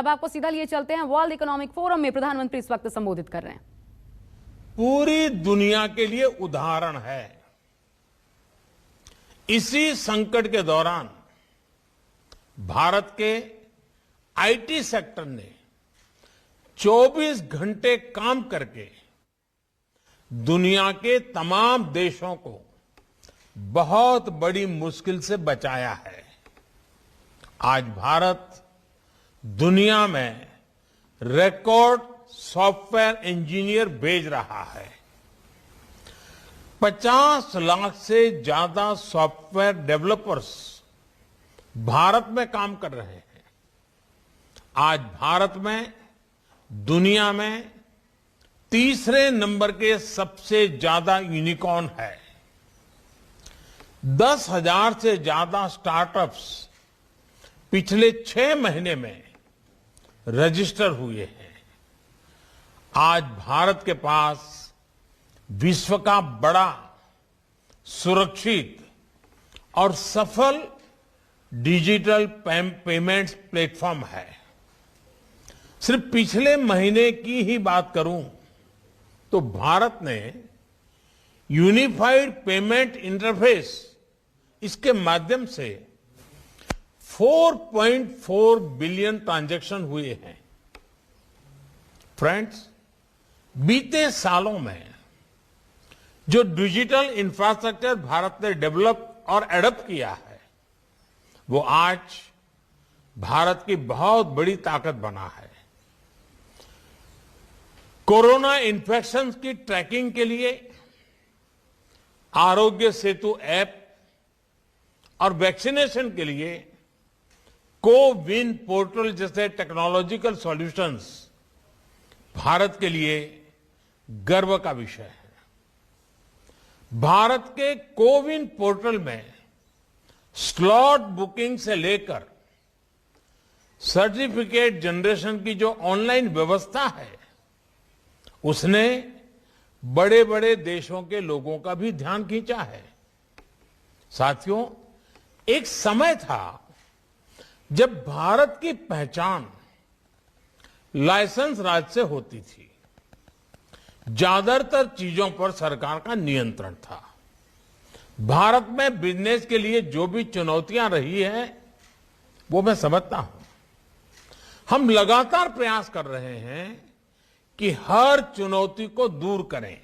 अब आपको सीधा लिए चलते हैं, वर्ल्ड इकोनॉमिक फोरम में प्रधानमंत्री इस वक्त संबोधित कर रहे हैं। पूरी दुनिया के लिए उदाहरण है। इसी संकट के दौरान भारत के आईटी सेक्टर ने 24 घंटे काम करके दुनिया के तमाम देशों को बहुत बड़ी मुश्किल से बचाया है। आज भारत दुनिया में रिकॉर्ड सॉफ्टवेयर इंजीनियर भेज रहा है। 50 लाख से ज्यादा सॉफ्टवेयर डेवलपर्स भारत में काम कर रहे हैं। आज भारत में दुनिया में तीसरे नंबर के सबसे ज्यादा यूनिकॉर्न है। 10,000 से ज्यादा स्टार्टअप्स पिछले 6 महीने में रजिस्टर हुए हैं। आज भारत के पास विश्व का बड़ा, सुरक्षित और सफल डिजिटल पेमेंट्स प्लेटफॉर्म है। सिर्फ पिछले महीने की ही बात करूं तो भारत ने यूनिफाइड पेमेंट इंटरफेस इसके माध्यम से 4.4 बिलियन ट्रांजैक्शन हुए हैं। फ्रेंड्स, बीते सालों में जो डिजिटल इंफ्रास्ट्रक्चर भारत ने डेवलप और एडॉप्ट किया है, वो आज भारत की बहुत बड़ी ताकत बना है। कोरोना इन्फेक्शन की ट्रैकिंग के लिए आरोग्य सेतु ऐप और वैक्सीनेशन के लिए कोविन पोर्टल जैसे टेक्नोलॉजिकल सॉल्यूशंस भारत के लिए गर्व का विषय है। भारत के कोविन पोर्टल में स्लॉट बुकिंग से लेकर सर्टिफिकेट जनरेशन की जो ऑनलाइन व्यवस्था है, उसने बड़े बड़े देशों के लोगों का भी ध्यान खींचा है। साथियों, एक समय था जब भारत की पहचान लाइसेंस राज से होती थी। ज्यादातर चीजों पर सरकार का नियंत्रण था। भारत में बिजनेस के लिए जो भी चुनौतियां रही है, वो मैं समझता हूं। हम लगातार प्रयास कर रहे हैं कि हर चुनौती को दूर करें।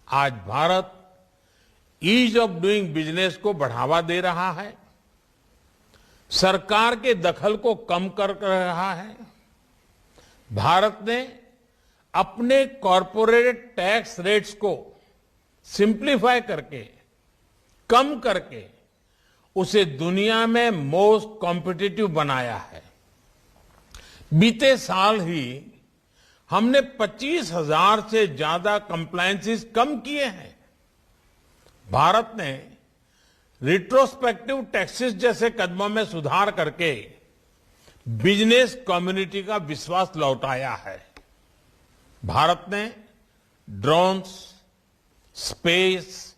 आज Bharat ease of doing business को बढ़ावा दे रहा है, सरकार के दखल को कम कर रहा है। भारत ने अपने कॉरपोरेट टैक्स रेट्स को सिंप्लीफाई करके, कम करके उसे दुनिया में मोस्ट कॉम्पिटिटिव बनाया है। बीते साल ही हमने 25,000 से ज्यादा कंप्लायंसेस कम किए हैं। भारत ने रिट्रोस्पेक्टिव टैक्सेस जैसे कदमों में सुधार करके बिजनेस कम्युनिटी का विश्वास लौटाया है। भारत ने ड्रोन्स, स्पेस,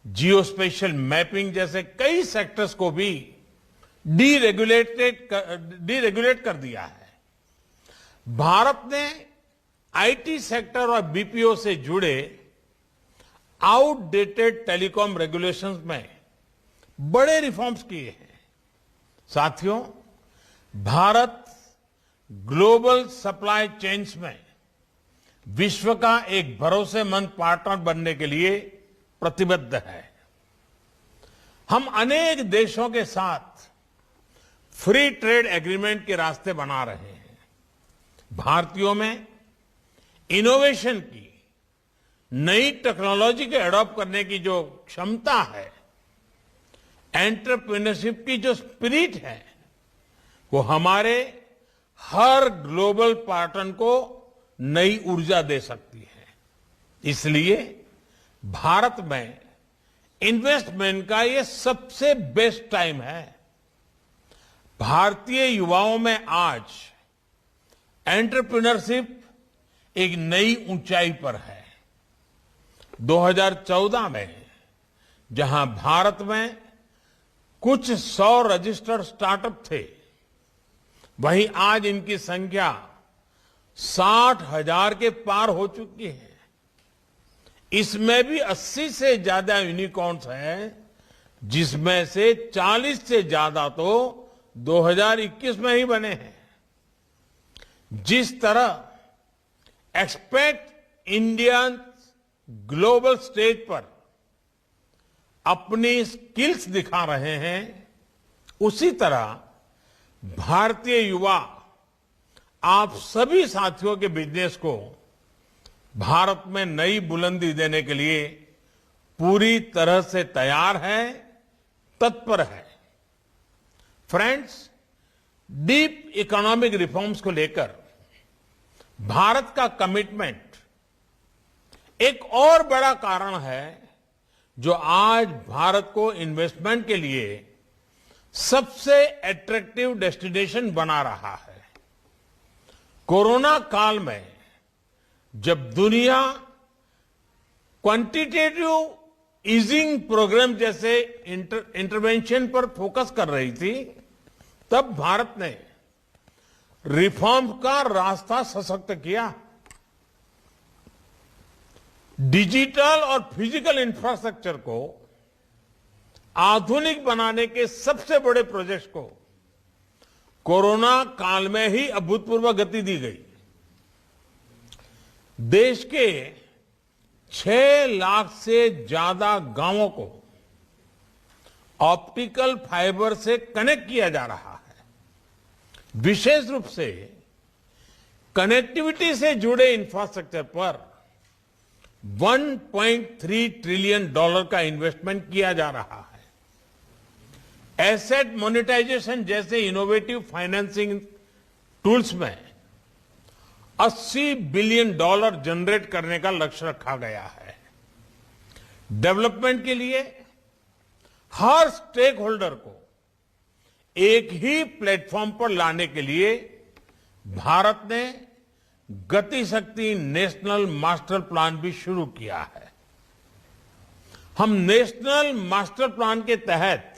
जियोस्पेशियल मैपिंग जैसे कई सेक्टर्स को भी डीरेगुलेट कर दिया है। भारत ने आईटी सेक्टर और बीपीओ से जुड़े आउटडेटेड टेलीकॉम रेगुलेशंस में बड़े रिफॉर्म्स किए हैं। साथियों, भारत ग्लोबल सप्लाई चेन्स में विश्व का एक भरोसेमंद पार्टनर बनने के लिए प्रतिबद्ध है। हम अनेक देशों के साथ फ्री ट्रेड एग्रीमेंट के रास्ते बना रहे हैं। भारतीयों में इनोवेशन की, नई टेक्नोलॉजी को एडॉप्ट करने की जो क्षमता है, एंटरप्रेन्योरशिप की जो स्पिरिट है, वो हमारे हर ग्लोबल पार्टनर को नई ऊर्जा दे सकती है। इसलिए भारत में इन्वेस्टमेंट का ये सबसे बेस्ट टाइम है। भारतीय युवाओं में आज एंटरप्रेन्योरशिप एक नई ऊंचाई पर है। 2014 में जहां भारत में कुछ 100 रजिस्टर्ड स्टार्टअप थे, वहीं आज इनकी संख्या 60,000 के पार हो चुकी है। इसमें भी 80 से ज्यादा यूनिकॉर्न्स हैं, जिसमें से 40 से ज्यादा तो 2021 में ही बने हैं। जिस तरह एक्सपेक्ट इंडियन ग्लोबल स्टेज पर अपनी स्किल्स दिखा रहे हैं, उसी तरह भारतीय युवा आप सभी साथियों के बिजनेस को भारत में नई बुलंदी देने के लिए पूरी तरह से तैयार है, तत्पर है। फ्रेंड्स, डीप इकोनॉमिक रिफॉर्म्स को लेकर भारत का कमिटमेंट एक और बड़ा कारण है जो आज भारत को इन्वेस्टमेंट के लिए सबसे अट्रैक्टिव डेस्टिनेशन बना रहा है। कोरोना काल में जब दुनिया क्वांटिटेटिव ईजिंग प्रोग्राम जैसे इंटरवेंशन पर फोकस कर रही थी, तब भारत ने रिफॉर्म का रास्ता सशक्त किया। डिजिटल और फिजिकल इंफ्रास्ट्रक्चर को आधुनिक बनाने के सबसे बड़े प्रोजेक्ट्स को कोरोना काल में ही अभूतपूर्व गति दी गई। देश के 6 लाख से ज्यादा गांवों को ऑप्टिकल फाइबर से कनेक्ट किया जा रहा है। विशेष रूप से कनेक्टिविटी से जुड़े इंफ्रास्ट्रक्चर पर $1.3 ट्रिलियन का इन्वेस्टमेंट किया जा रहा है। एसेट मोनेटाइजेशन जैसे इनोवेटिव फाइनेंसिंग टूल्स में $80 बिलियन जनरेट करने का लक्ष्य रखा गया है। डेवलपमेंट के लिए हर स्टेक होल्डर को एक ही प्लेटफॉर्म पर लाने के लिए भारत ने गति शक्ति नेशनल मास्टर प्लान भी शुरू किया है। हम नेशनल मास्टर प्लान के तहत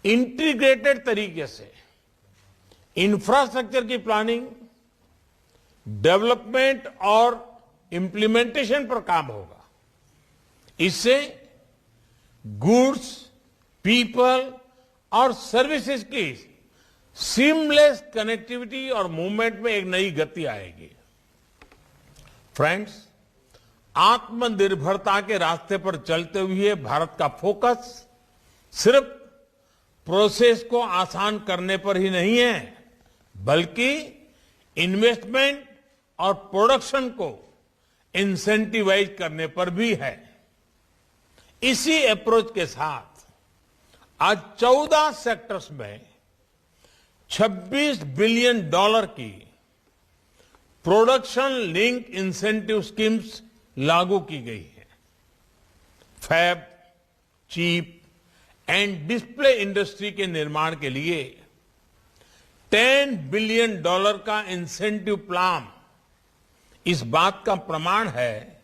इंटीग्रेटेड तरीके से इंफ्रास्ट्रक्चर की प्लानिंग, डेवलपमेंट और इंप्लीमेंटेशन पर काम होगा। इससे गुड्स, पीपल और सर्विसेज की सीमलेस कनेक्टिविटी और मूवमेंट में एक नई गति आएगी। फ्रेंड्स, आत्मनिर्भरता के रास्ते पर चलते हुए भारत का फोकस सिर्फ प्रोसेस को आसान करने पर ही नहीं है, बल्कि इन्वेस्टमेंट और प्रोडक्शन को इंसेंटिवाइज करने पर भी है। इसी अप्रोच के साथ आज 14 सेक्टर्स में $26 बिलियन की प्रोडक्शन लिंक इंसेंटिव स्कीम्स लागू की गई है। Fab, chip and display industry के निर्माण के लिए $10 बिलियन का इंसेंटिव प्लान इस बात का प्रमाण है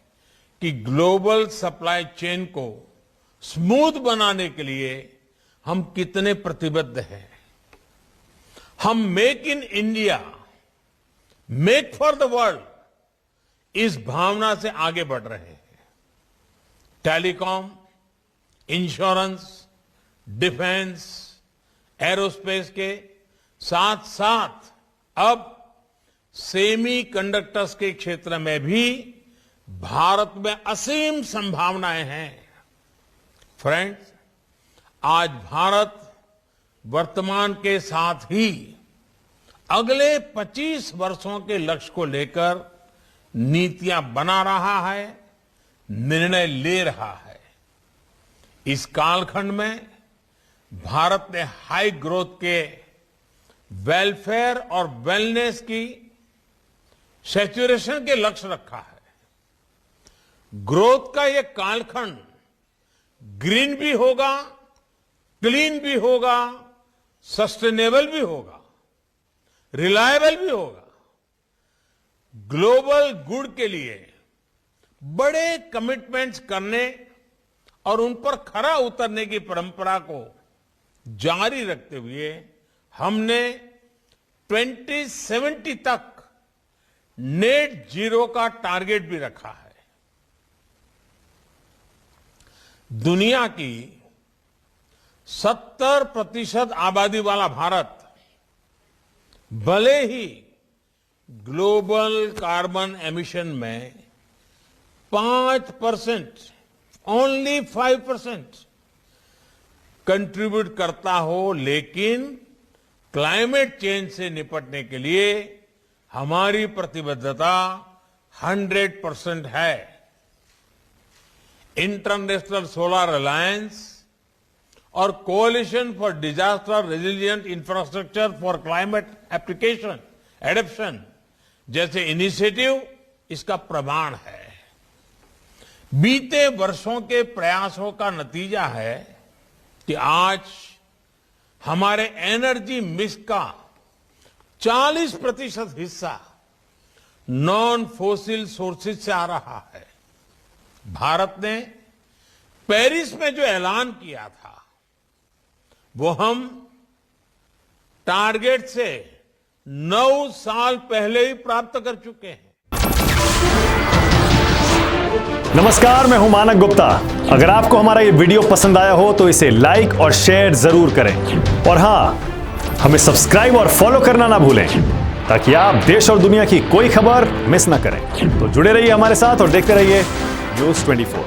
कि ग्लोबल सप्लाई चेन को स्मूथ बनाने के लिए हम कितने प्रतिबद्ध हैं। हम make in India, make for the world इस भावना से आगे बढ़ रहे हैं। टेलीकॉम, इंश्योरेंस, डिफेंस, एरोस्पेस के साथ साथ अब सेमी कंडक्टर्स के क्षेत्र में भी भारत में असीम संभावनाएं हैं। फ्रेंड्स, आज भारत वर्तमान के साथ ही अगले 25 वर्षों के लक्ष्य को लेकर नीतियां बना रहा है, निर्णय ले रहा है। इस कालखंड में भारत ने हाई ग्रोथ के वेलफेयर और वेलनेस की सैचुरेशन के लक्ष्य रखा है। ग्रोथ का यह कालखंड ग्रीन भी होगा, क्लीन भी होगा, सस्टेनेबल भी होगा, रिलायबल भी होगा। ग्लोबल गुड के लिए बड़े कमिटमेंट्स करने और उन पर खरा उतरने की परंपरा को जारी रखते हुए हमने 2070 तक नेट जीरो का टारगेट भी रखा है। दुनिया की 70% आबादी वाला भारत भले ही ग्लोबल कार्बन एमिशन में 5%, ओनली 5% कंट्रीब्यूट करता हो, लेकिन क्लाइमेट चेंज से निपटने के लिए हमारी प्रतिबद्धता 100% है। इंटरनेशनल सोलर अलायंस और coalition for disaster resilient infrastructure for climate application adaption जैसे इनिशिएटिव इसका प्रमाण है। बीते वर्षों के प्रयासों का नतीजा है कि आज हमारे एनर्जी मिक्स का 40% हिस्सा नॉन फोसिल सोर्सेज से आ रहा है। भारत ने पेरिस में जो ऐलान किया था वो हम टारगेट से 9 साल पहले ही प्राप्त कर चुके हैं। नमस्कार, मैं हूं मानक गुप्ता। अगर आपको हमारा ये वीडियो पसंद आया हो तो इसे लाइक और शेयर जरूर करें, और हां, हमें सब्सक्राइब और फॉलो करना ना भूलें ताकि आप देश और दुनिया की कोई खबर मिस ना करें। तो जुड़े रहिए हमारे साथ और देखते रहिए न्यूज़ 24।